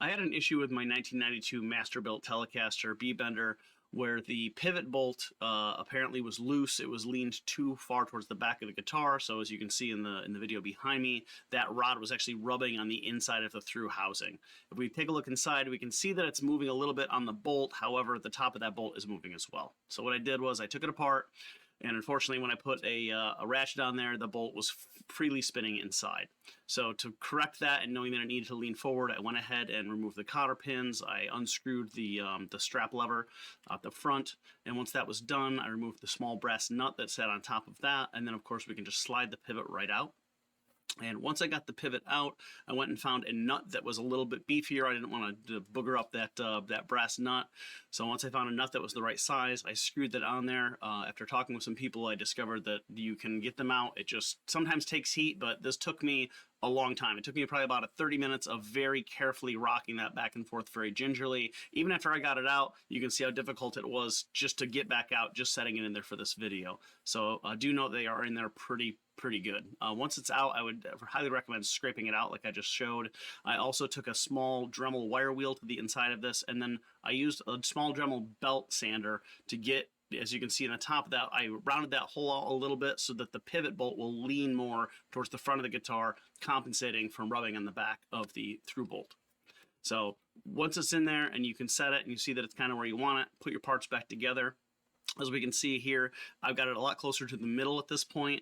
I had an issue with my 1992 Masterbuilt Telecaster B-Bender where the pivot bolt apparently was loose. It was leaned too far towards the back of the guitar, so as you can see in the video behind me, that rod was actually rubbing on the inside of the through housing. If we take a look inside, we can see that it's moving a little bit on the bolt. However, the top of that bolt is moving as well. So what I did was I took it apart, and unfortunately, when I put a ratchet on there, the bolt was freely spinning inside. So to correct that and knowing that I needed to lean forward, I went ahead and removed the cotter pins. I unscrewed the strap lever at the front, and once that was done, I removed the small brass nut that sat on top of that, and then of course we can just slide the pivot right out. And once I got the pivot out, I went and found a nut that was a little bit beefier. I didn't want to booger up that brass nut. So once I found a nut that was the right size, I screwed that on there. After talking with some people, I discovered that you can get them out. It just sometimes takes heat, but this took me a long time. It took me probably about 30 minutes of very carefully rocking that back and forth very gingerly. Even after I got it out, you can see how difficult it was just to get back out, just setting it in there for this video. So do note they are in there pretty good. Once it's out, I would highly recommend scraping it out like I just showed. I also took a small Dremel wire wheel to the inside of this, and then I used a small Dremel belt sander to get, as you can see on the top of that, I rounded that hole out a little bit so that the pivot bolt will lean more towards the front of the guitar, compensating from rubbing on the back of the through bolt. So once it's in there and you can set it and you see that it's kind of where you want it, put your parts back together. As we can see here, I've got it a lot closer to the middle at this point.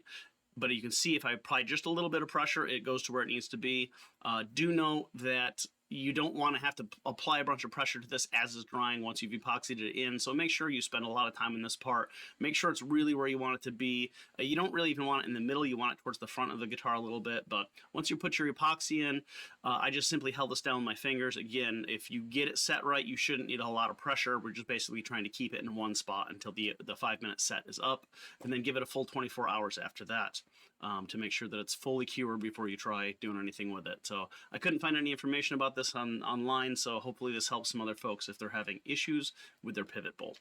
But you can see if I apply just a little bit of pressure, it goes to where it needs to be. Do note that you don't want to have to apply a bunch of pressure to this as it's drying once you've epoxied it in. So make sure you spend a lot of time in this part. Make sure it's really where you want it to be. You don't really even want it in the middle. You want it towards the front of the guitar a little bit. But once you put your epoxy in, I just simply held this down with my fingers. Again, if you get it set right, you shouldn't need a lot of pressure. We're just basically trying to keep it in one spot until the 5-minute set is up, and then give it a full 24 hours after that to make sure that it's fully cured before you try doing anything with it. So I couldn't find any information about this online, so hopefully this helps some other folks if they're having issues with their pivot bolt.